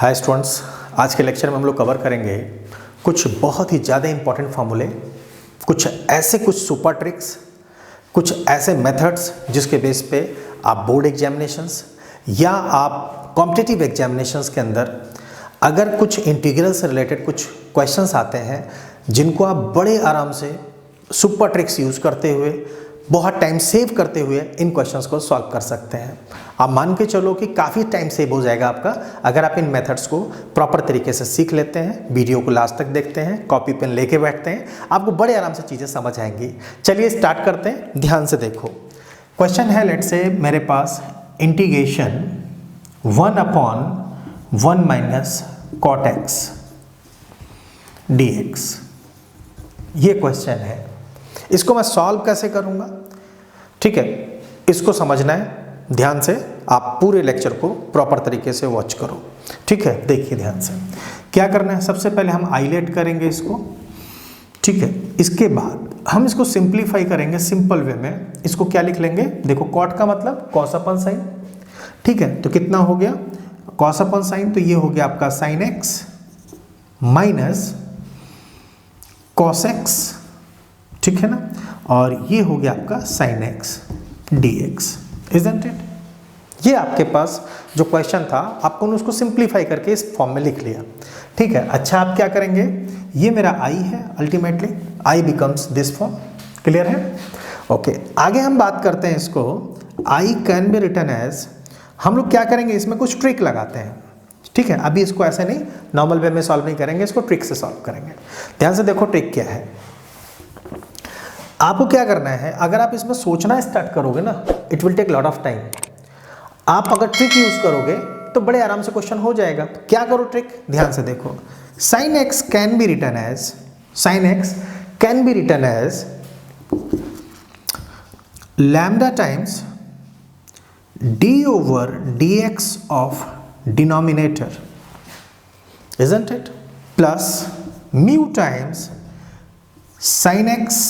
Hi students, आज के lecture में हम लोग कवर करेंगे कुछ बहुत ही ज़्यादा इंपॉर्टेंट फार्मूले, कुछ सुपर ट्रिक्स, कुछ ऐसे मेथड्स जिसके बेस पे आप बोर्ड एग्जामिनेशंस या आप कॉम्पिटिटिव एग्जामिनेशंस के अंदर अगर कुछ इंटीग्रल से रिलेटेड कुछ क्वेश्चंस आते हैं जिनको आप बड़े आराम से सुपर ट्रिक्स यूज़ करते हुए बहुत टाइम सेव करते हुए इन क्वेश्चंस को सॉल्व कर सकते हैं। आप मान के चलो कि काफ़ी टाइम सेव हो जाएगा आपका अगर आप इन मेथड्स को प्रॉपर तरीके से सीख लेते हैं, वीडियो को लास्ट तक देखते हैं, कॉपी पेन लेके बैठते हैं, आपको बड़े आराम से चीज़ें समझ आएंगी। चलिए स्टार्ट करते हैं, ध्यान से देखो। क्वेश्चन है, लेट से मेरे पास integration 1/1 minus cot x dx, ये क्वेश्चन है। इसको मैं सॉल्व कैसे करूंगा, ठीक है, इसको समझना है ध्यान से। आप पूरे लेक्चर को प्रॉपर तरीके से वॉच करो, ठीक है। देखिए ध्यान से क्या करना है। सबसे पहले हम आइलेट करेंगे इसको, ठीक है। इसके बाद हम इसको सिंप्लीफाई करेंगे सिंपल वे में। इसको क्या लिख लेंगे, देखो कॉट का मतलब कॉस अपन साइन, ठीक है। तो कितना हो गया कॉस अपन साइन, तो ये हो गया आपका sine x minus cos x, ठीक है ना, और ये हो गया आपका sine x dx, isn't it. ये आपके पास जो क्वेश्चन था आपको उसको सिंप्लीफाई करके इस फॉर्म में लिख लिया, ठीक है। अच्छा, आप क्या करेंगे, ये मेरा i है, ultimately i becomes this form, clear है। ओके, आगे हम बात करते हैं इसको, i can be written as, हम लोग क्या करेंगे इसमें कुछ ट्रिक लगाते हैं, ठीक है। अभी इसको ऐसे नहीं नॉर्मल वे में सॉल्व नहीं करेंगे, इसको ट्रिक से सॉल्व करेंगे। ध्यान से देखो ट्रिक क्या है। आपको क्या करना है, अगर आप इसमें सोचना स्टार्ट करोगे ना, it will take lot of time. आप अगर ट्रिक यूज करोगे तो बड़े आराम से क्वेश्चन हो जाएगा। क्या करो ट्रिक, ध्यान से देखो। Sine x can be written as, sine x can be written as lambda times d over dx of denominator, isn't it, plus mu times sin x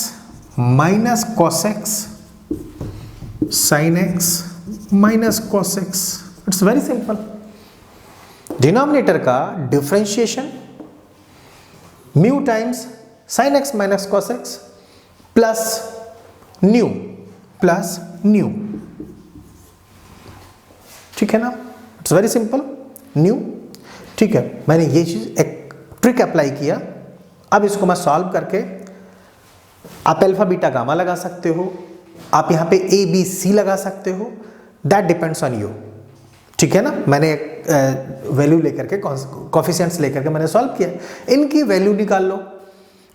minus cos x, sin x minus cos x। It's very simple. Denominator का differentiation mu times sin x minus cos x plus nu, ठीक है ना। It's very simple, new, ठीक है। मैंने ये चीज एक ट्रिक अप्लाई किया। अब इसको मैं सॉल्व करके आप अल्फा बीटा गामा लगा सकते हो, आप यहाँ पे ए बी सी लगा सकते हो, दैट डिपेंड्स ऑन यू, ठीक है ना। मैंने एक वैल्यू लेकर के कोफिशिएंट्स लेकर के मैंने सॉल्व किया, इनकी वैल्यू निकाल लो,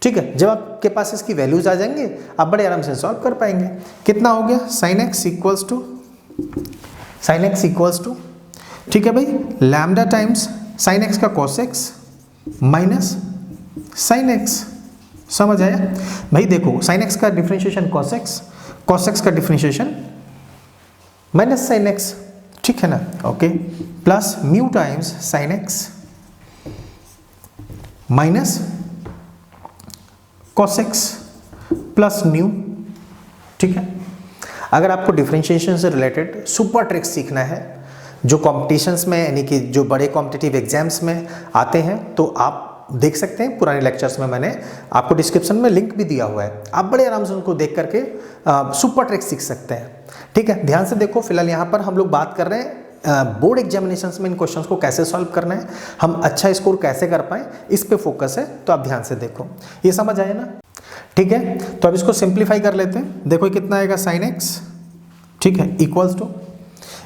ठीक है। जब आपके पास इसकी वैल्यूज आ जाएंगे आप बड़े आराम से सॉल्व कर पाएंगे। कितना हो गया, साइन एक्स इक्वल्स टू, ठीक है भाई, लैम्डा टाइम्स साइन एक्स का cos x minus sine x. समझ आया भाई। देखो साइन एक्स का डिफरेंशिएशन कॉस एक्स का डिफरेंशिएशन माइनस साइन एक्स, ठीक है ना। Okay, plus mu times sine x minus cos x plus nu, ठीक है। अगर आपको डिफरेंशिएशन से रिलेटेड सुपर ट्रिक्स सीखना है जो कॉम्पिटिशन्स में, यानी कि जो बड़े कॉम्पिटिटिव एग्जाम्स में आते हैं, तो आप देख सकते हैं पुराने लेक्चर्स में मैंने आपको डिस्क्रिप्शन में लिंक भी दिया हुआ है। आप बड़े आराम से उनको देख करके सुपर ट्रिक्स सीख सकते हैं, ठीक है। ध्यान से देखो, फिलहाल यहाँ पर हम लोग बात कर रहे हैं बोर्ड एग्जामिनेशंस में इन क्वेश्चंस को कैसे सॉल्व करना है, हम अच्छा स्कोर कैसे कर पाएँ, इस पे फोकस है। तो आप ध्यान से देखो, ये समझ आए ना, ठीक है। तो अब इसको सिंप्लीफाई कर लेते हैं। देखो कितना आएगा, साइन एक्स, ठीक है, इक्वल्स टू,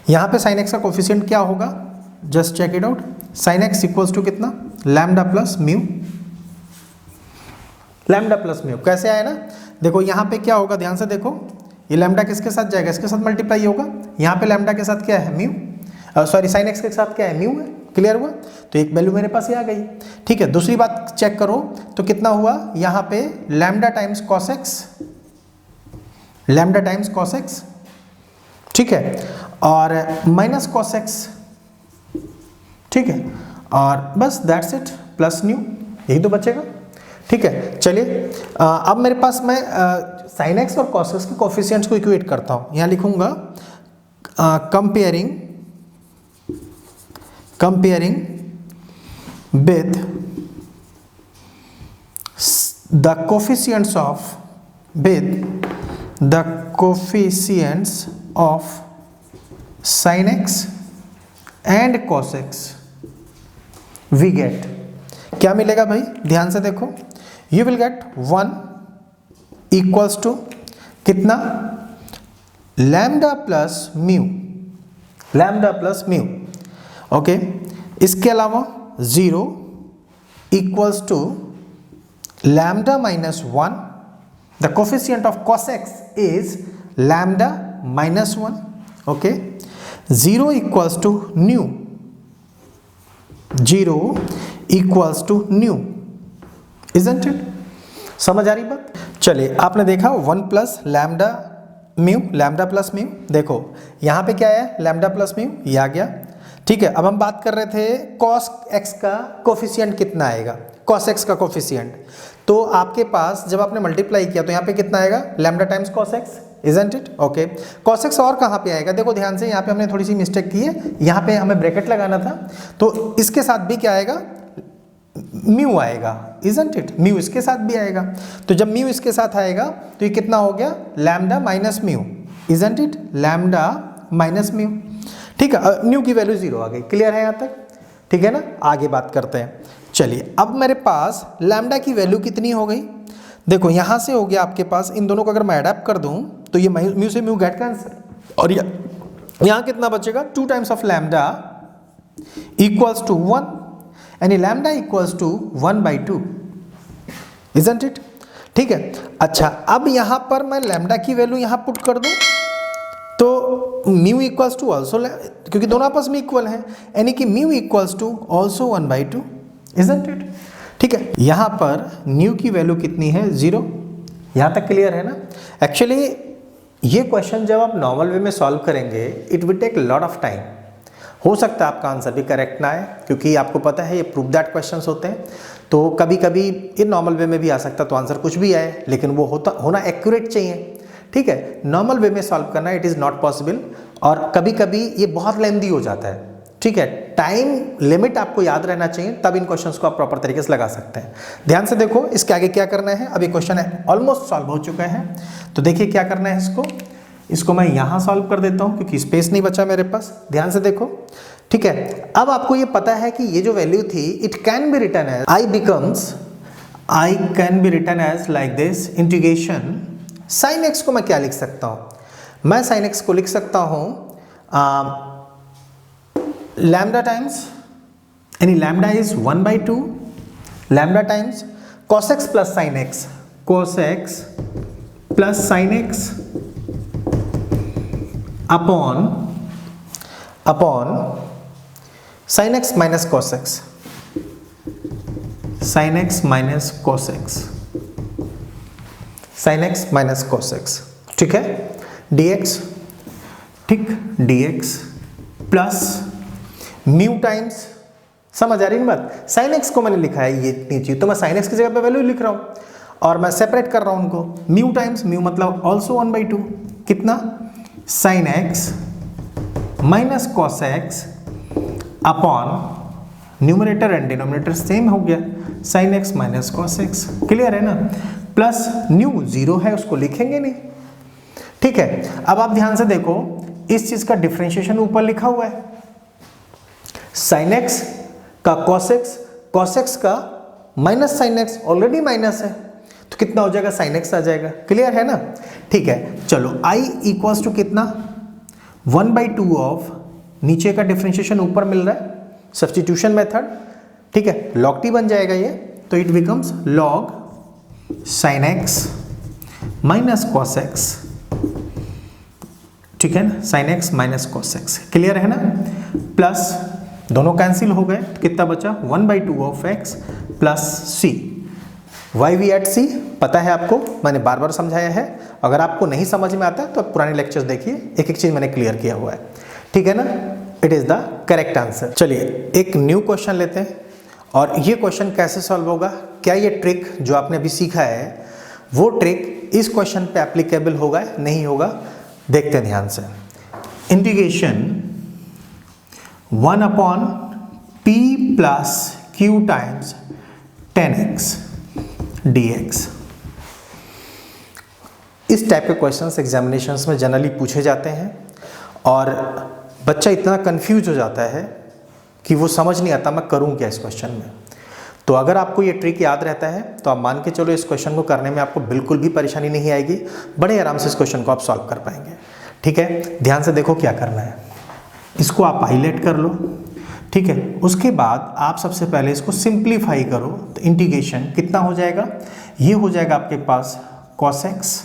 यहाँ पे साइन एक्स का कोफिशिएंट क्या होगा, just check it out. Sine x equals to कितना, लैम्डा प्लस म्यू, कैसे आया ना। देखो यहाँ पे क्या होगा, ध्यान से देखो, ये लैम्डा किसके साथ जाएगा, इसके साथ मल्टीप्लाई होगा। यहाँ पे लैम्डा के साथ क्या है, म्यू, सॉरी साइन एक्स के साथ क्या है, म्यू है, क्लियर हुआ। तो एक वैल्यू मेरे पास ये आ गई, ठीक है। दूसरी बात चेक करो तो कितना हुआ, यहाँ पे लैम्डा टाइम्स कॉस एक्स, ठीक है, और माइनस कॉस एक्स, ठीक है, और बस दैट्स इट, प्लस न्यू, यही तो बचेगा, ठीक है। चलिए अब मेरे पास मैं साइन एक्स और कॉस एक्स के कोफिशिएंट्स को इक्वेट करता हूँ। यहाँ लिखूंगा comparing with the coefficients of sin x and cos x we get, क्या मिलेगा भाई, ध्यान से देखो, you will get 1 equals to कितना, लैम्डा प्लस म्यू, ओके। इसके अलावा 0 equals to lambda minus 1, the coefficient of cos x is lambda minus 1, okay. 0 equals to mu, 0 equals to mu, isn't it? समझ आ रही बात? चलिए, आपने देखा 1 प्लस लैम्डा प्लस म्यू, देखो यहां पे क्या है, लैम्डा प्लस म्यू, ये आ गया, ठीक है। अब हम बात कर रहे थे cos x का कोफिशिएंट कितना आएगा, cos x का कोफिशिएंट, तो आपके पास जब आपने मल्टीप्लाई किया तो यहाँ पे कितना आएगा, lambda times cos x, isn't it? Okay. cos x और कहाँ पे आएगा, देखो ध्यान से, यहाँ पे हमने थोड़ी सी मिस्टेक की है, यहाँ पे हमें ब्रैकेट लगाना था, तो इसके साथ भी क्या आएगा, म्यू आएगा, इजंट इट? म्यू इसके साथ भी आएगा, तो जब म्यू इसके साथ आएगा तो ये कितना हो गया, lambda minus mu, isn't it? Lambda minus mu, ठीक है। म्यू की वैल्यू 0 आ गई, क्लियर है यहाँ तक? ठीक है ना, आगे बात करते हैं। चलिए, अब मेरे पास लैम्डा की वैल्यू कितनी हो गई, देखो यहाँ से हो गया आपके पास, इन दोनों को अगर मैं एडअप कर दूँ तो ये म्यू से म्यू गेट कैंसिल, और यहाँ कितना बचेगा, 2 times of lambda equals to 1, यानी lambda equals to 1/2, isn't it? ठीक है। अच्छा, अब यहाँ पर मैं लैम्डा की वैल्यू यहाँ पुट कर दूँ तो म्यू इक्वल्स टू ऑल्सो, क्योंकि दोनों आपस में इक्वल हैं, यानी कि mu equals to also 1/2, isn't it? ठीक है। यहाँ पर न्यू की वैल्यू कितनी है, 0, यहाँ तक क्लियर है ना? एक्चुअली ये क्वेश्चन जब आप नॉर्मल वे में सॉल्व करेंगे, it will take lot of time, हो सकता है आपका आंसर भी करेक्ट ना आए, क्योंकि आपको पता है ये प्रूफ दैट क्वेश्चंस होते हैं, तो कभी कभी ये नॉर्मल वे में भी आ सकता तो आंसर कुछ भी आए, लेकिन वो होना एक्यूरेट चाहिए, ठीक है। नॉर्मल वे में सॉल्व करना इट इज़ नॉट पॉसिबल, और कभी कभी ये बहुत लेंदी हो जाता है, ठीक है। टाइम लिमिट आपको याद रहना चाहिए, तब इन क्वेश्चंस को आप प्रॉपर तरीके से लगा सकते हैं। ध्यान से देखो, इसके आगे क्या करना है, अब ये क्वेश्चन है ऑलमोस्ट सॉल्व हो चुका है, तो देखिए क्या करना है, इसको मैं यहाँ सॉल्व कर देता हूँ क्योंकि स्पेस नहीं बचा मेरे पास। ध्यान से देखो, ठीक है। अब आपको ये पता है कि ये जो वैल्यू थी, it can be written as I can be written as like this, integration sine x को मैं क्या लिख सकता हूँ, मैं साइन एक्स को लिख सकता हूँ लैम्डा टाइम्स, यानी lambda is 1/2 lambda times cos x plus sine x, cos x plus sine x upon sin x minus cos x, sin x minus cos x, sin x minus cos x, ठीक है। dx, ठीक, dx plus mu times, समझ आ रही है बात? sin x को मैंने लिखा है ये इतनी चीज, तो मैं sin x की जगह पे वैल्यू लिख रहा हूँ और मैं सेपरेट कर रहा हूँ उनको। म्यू टाइम्स म्यू मतलब ऑल्सो 1/2, कितना, sin x minus cos x upon numerator and denominator same हो गया, sin x minus cos x, clear है ना? प्लस न्यू 0 है, उसको लिखेंगे नहीं, ठीक है। अब आप ध्यान से देखो, इस चीज का डिफरेंशिएशन ऊपर लिखा हुआ है, sin x का cos x का minus sin x, already minus है, तो कितना हो जाएगा, sin x आ जाएगा, क्लियर है ना? ठीक है। चलो i इक्वल्स टू कितना, 1/2 ऑफ, नीचे का डिफरेंशिएशन ऊपर मिल रहा है, सब्स्टिट्यूशन मेथड, ठीक है, log t बन जाएगा ये, तो it becomes log sin x minus cos x, ठीक है ना, sin x minus cos x, clear है ना? प्लस दोनों कैंसिल हो गए, कितना बचा, 1/2 of x plus c, why we add C पता है आपको, मैंने बार बार समझाया है, अगर आपको नहीं समझ में आता है तो पुराने लेक्चर्स देखिए, एक एक चीज मैंने क्लियर किया हुआ है, ठीक है ना? It is the correct answer. चलिए एक न्यू क्वेश्चन लेते हैं, और ये क्वेश्चन कैसे सॉल्व होगा, क्या ये ट्रिक जो आपने अभी सीखा है वो ट्रिक इस क्वेश्चन पे एप्लीकेबल होगा नहीं होगा, देखते हैं ध्यान से। Integration 1/p + q times 10x dx। इस टाइप के क्वेश्चंस एग्जामिनेशंस में जनरली पूछे जाते हैं और बच्चा इतना कंफ्यूज हो जाता है कि वो समझ नहीं आता मैं करूं क्या इस क्वेश्चन में। तो अगर आपको ये ट्रिक याद रहता है तो आप मान के चलो इस क्वेश्चन को करने में आपको बिल्कुल भी परेशानी नहीं आएगी, बड़े आराम से इस क्वेश्चन को आप सॉल्व कर पाएंगे। ठीक है, ध्यान से देखो क्या करना है। इसको आप हाईलाइट कर लो, ठीक है। उसके बाद आप सबसे पहले इसको सिंप्लीफाई करो तो इंटीग्रेशन कितना हो जाएगा, ये हो जाएगा आपके पास cos x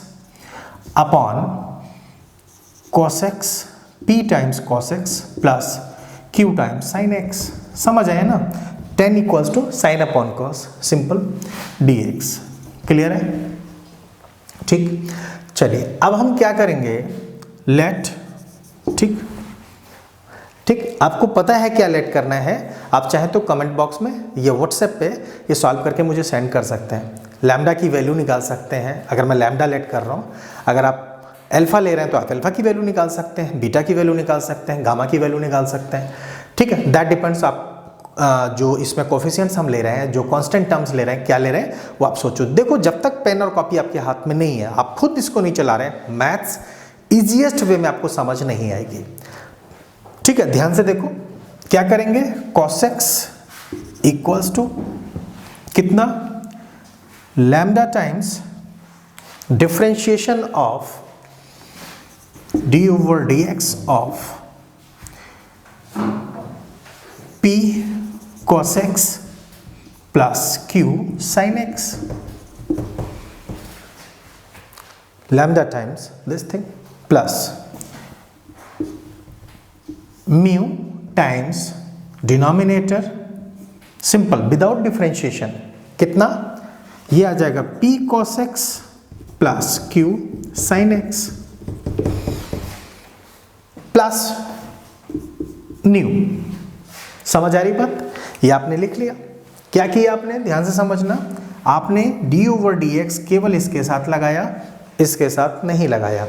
upon cos x p times cos x plus q times sin x। समझ आया ना, 10 equals to sine upon cos, simple dx। Clear है? ठीक, चलिए अब हम क्या करेंगे, लेट, ठीक ठीक, आपको पता है क्या लेट करना है। आप चाहें तो कमेंट बॉक्स में या व्हाट्सएप पे ये सॉल्व करके मुझे सेंड कर सकते हैं। लैम्डा की वैल्यू निकाल सकते हैं अगर मैं लैम्डा लेट कर रहा हूँ। अगर आप अल्फा ले रहे हैं तो आप अल्फा की वैल्यू निकाल सकते हैं, बीटा की वैल्यू निकाल सकते हैं, गामा की वैल्यू निकाल सकते हैं। ठीक है, दैट डिपेंड्स। आप जो इसमें कोफिशिएंट्स हम ले रहे हैं, जो कांस्टेंट टर्म्स ले रहे हैं, क्या ले रहे हैं वो आप सोचो। देखो, जब तक पेन और कॉपी आपके हाथ में नहीं है, आप खुद इसको नहीं चला रहे हैं, मैथ्स इजीएस्ट वे में आपको समझ नहीं आएगी। ठीक है, ध्यान से देखो क्या करेंगे, cos x इक्वल्स टू कितना, lambda times differentiation of d over dx of p cos x plus q sin x, lambda times this thing plus mu times denominator simple without differentiation कितना, ये आ जाएगा p cos x plus q sin x plus new. समझ आ रही बात? ये आपने लिख लिया। क्या किया आपने, ध्यान से समझना, आपने d ओवर dx केवल इसके साथ लगाया, इसके साथ नहीं लगाया।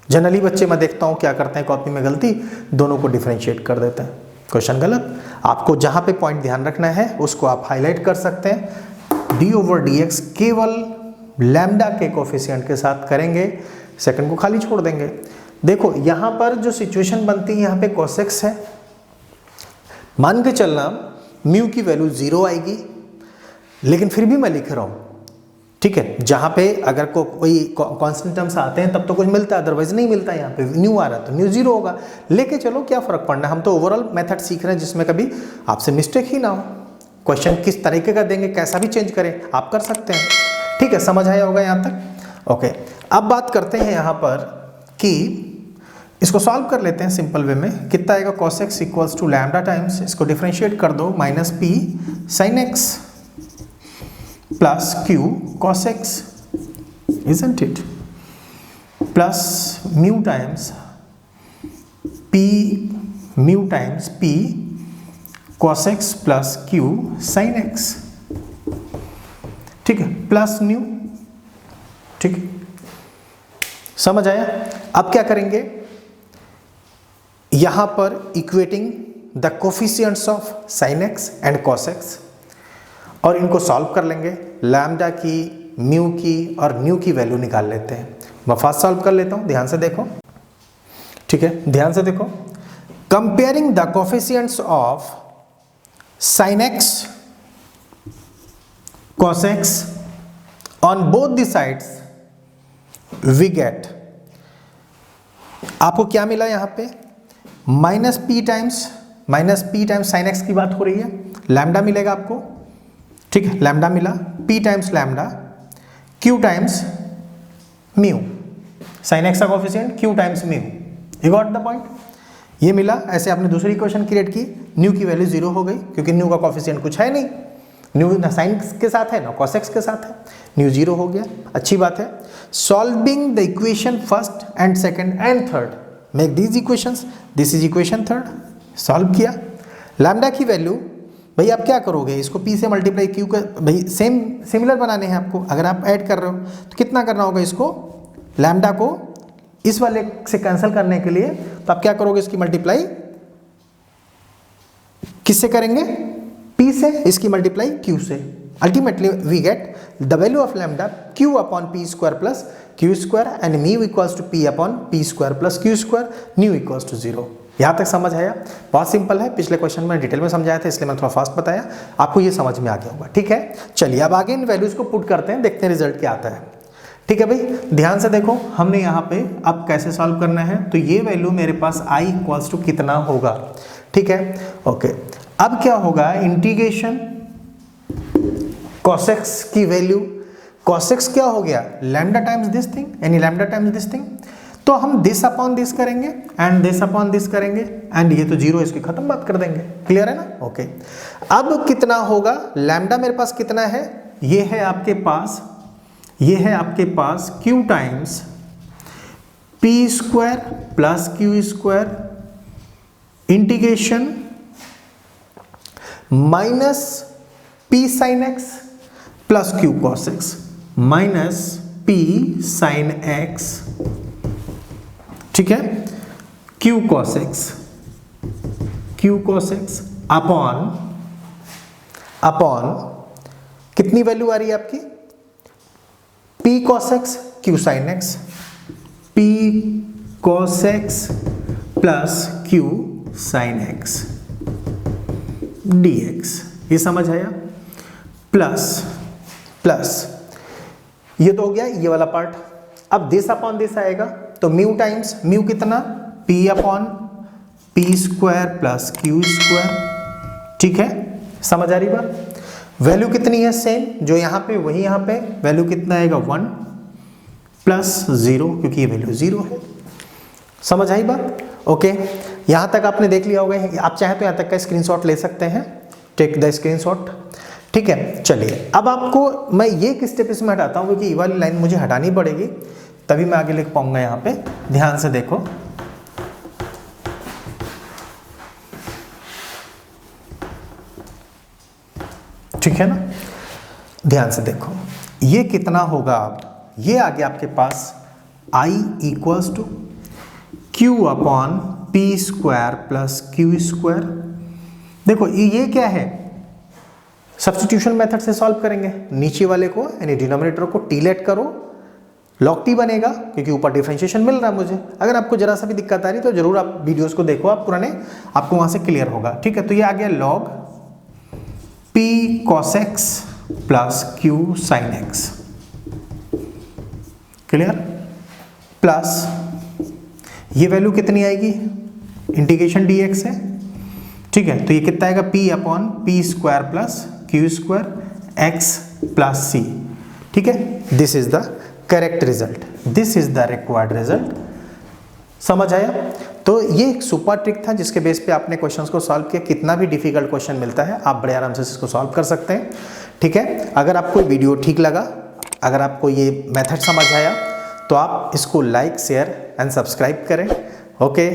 जनरली बच्चे मैं देखता हूँ क्या करते हैं, कॉपी में गलती, दोनों को डिफरेंशिएट कर देते हैं। क्वेश्चन गलत। आपको जहाँ पे पॉइंट ध्यान रखना है उसको आप हाईलाइट कर सकते हैं। d ओवर dx केवल लैम्डा के कोफिशिएंट के साथ करेंगे, सेकंड को खाली छोड़ देंगे। देखो यहाँ पर जो सिचुएशन बनती है, यहाँ पे cos x है, मान के चलना म्यू की वैल्यू 0 आएगी, लेकिन फिर भी मैं लिख रहा हूँ। ठीक है, जहाँ पे अगर कोई कांस्टेंट टर्म्स आते हैं तब तो कुछ मिलता है, अदरवाइज नहीं मिलता। यहाँ पे न्यू आ रहा है तो न्यू 0 होगा। लेके चलो, क्या फर्क पड़ना है, हम तो ओवरऑल मेथड सीख रहे हैं जिसमें कभी आपसे मिस्टेक ही ना हो। क्वेश्चन किस तरीके का देंगे, कैसा भी चेंज करें, आप कर सकते हैं। ठीक है, समझ आया होगा यहाँ तक? ओके, अब बात करते हैं यहाँ पर कि इसको सॉल्व कर लेते हैं सिंपल वे में। कितना आएगा, cos x equals to lambda times, इसको डिफरेंशिएट कर दो, minus p sin x plus q cos x, isn't it, plus mu times p cos x plus q sin x। ठीक है, प्लस न्यू। ठीक, समझ आया? अब क्या करेंगे, यहां पर equating the coefficients of sin x and cos x और इनको सॉल्व कर लेंगे। लैम्डा की, म्यू की और न्यू की वैल्यू निकाल लेते हैं। मैं फास्ट सॉल्व कर लेता हूं, ध्यान से देखो। ठीक है, ध्यान से देखो, comparing the coefficients of sin x cos x on both the sides we get, आपको क्या मिला यहाँ पे, minus P times sine x की बात हो रही है, लैम्डा मिलेगा आपको। ठीक है, लैम्डा मिला, p times lambda, q times mu, sine x का coefficient q times mu. You got the point? ये मिला। ऐसे आपने दूसरी इक्वेशन क्रिएट की, न्यू की वैल्यू 0 हो गई क्योंकि न्यू का कोफिशिएंट कुछ है नहीं, न्यू ना साइन के साथ है ना cos x के साथ है, न्यू 0 हो गया, अच्छी बात है। Solving the equation first and second and third, make these equations, this is equation third, solve किया। लैम्डा की वैल्यू भाई आप क्या करोगे, इसको p से मल्टीप्लाई q का, भाई सिमिलर बनाने हैं आपको। अगर आप ऐड कर रहे हो तो कितना करना होगा, इसको लैम्डा को इस वाले से कैंसिल करने के लिए तो आप क्या करोगे, इसकी मल्टीप्लाई किससे करेंगे, P से इसकी मल्टीप्लाई Q से, ultimately we get the value of lambda Q upon P square plus Q square and mu equals to P upon P square plus Q square, mu equals to 0। यहाँ तक समझ आया? बहुत simple है, पिछले question में detail में समझाया था इसलिए मैं थोड़ा फास्ट बताया, आपको ये समझ में आ गया होगा। ठीक है, चलिए अब आगे इन वैल्यूज को पुट करते हैं, देखते हैं रिजल्ट क्या आता है। ठीक है भाई, ध्यान से देखो, हमने यहाँ पे अब कैसे सॉल्व करना है, तो ये वैल्यू मेरे पास I इक्वल्स टू कितना होगा। ठीक है, ओके, अब क्या होगा, इंटीग्रेशन cos x की वैल्यू, cos x क्या हो गया, लैम्डा टाइम्स दिस थिंग, यानी लैम्डा टाइम्स दिस थिंग, तो हम दिस अपॉन दिस करेंगे एंड दिस अपॉन दिस करेंगे एंड ये तो 0 इसकी खत्म बात कर देंगे। क्लियर है ना? ओके, अब कितना होगा, लैम्डा मेरे पास कितना है, ये है आपके पास, ये है आपके पास Q times P square plus Q square integration minus P sine x plus Q cos x minus P sine x, ठीक है, Q cos x, Q cos x upon कितनी वैल्यू आ रही है आपकी, P cos x Q sin x, P cos x plus Q sin x dx, ये समझ आया, प्लस ये तो हो गया ये वाला पार्ट। अब दिस अपॉन दिस आएगा तो म्यू टाइम्स म्यू कितना, P upon P square plus Q square. ठीक है, समझ आ रही बात? वैल्यू कितनी है सेम, जो यहाँ पे वही यहाँ पे, वैल्यू कितना आएगा 1 प्लस 0, क्योंकि ये वैल्यू 0 है। समझ आई बात? ओके, यहाँ तक आपने देख लिया होगा, आप चाहे तो यहाँ तक का स्क्रीनशॉट ले सकते हैं, टेक द स्क्रीनशॉट। ठीक है, चलिए अब आपको मैं ये किस स्टेप इसमें हटाता हूँ, क्योंकि ये वाली लाइन मुझे हटानी पड़ेगी, तभी मैं आगे लिख पाऊंगा। यहाँ पे ध्यान से देखो, ठीक है ना, ध्यान से देखो, ये कितना होगा, ये आ गया आपके पास I equals to Q upon P square plus Q square. देखो ये क्या है, सब्स्टिट्यूशन मेथड से सॉल्व करेंगे, नीचे वाले को यानी डिनोमिनेटर को टी लेट करो, लॉग टी बनेगा, क्योंकि ऊपर डिफरेंशिएशन मिल रहा है मुझे। अगर आपको जरा सा भी दिक्कत आ रही तो जरूर आप वीडियोस को देखो, आप पुराने, आपको वहां से क्लियर होगा। ठीक है, तो ये आ गया log P cos x plus Q sin x, clear, plus ये वैल्यू कितनी आएगी, इंटीग्रेशन dx है। ठीक है, तो ये कितना आएगा, P upon P square plus Q square x plus C। ठीक है, this is the correct result, this is the required result. समझ आया? तो ये एक सुपर ट्रिक था जिसके बेस पे आपने क्वेश्चंस को सॉल्व किया। कितना भी डिफिकल्ट क्वेश्चन मिलता है आप बड़े आराम से इसको सॉल्व कर सकते हैं। ठीक है, अगर आपको वीडियो ठीक लगा, अगर आपको ये मेथड समझ आया, तो आप इसको लाइक, शेयर एंड सब्सक्राइब करें। ओके।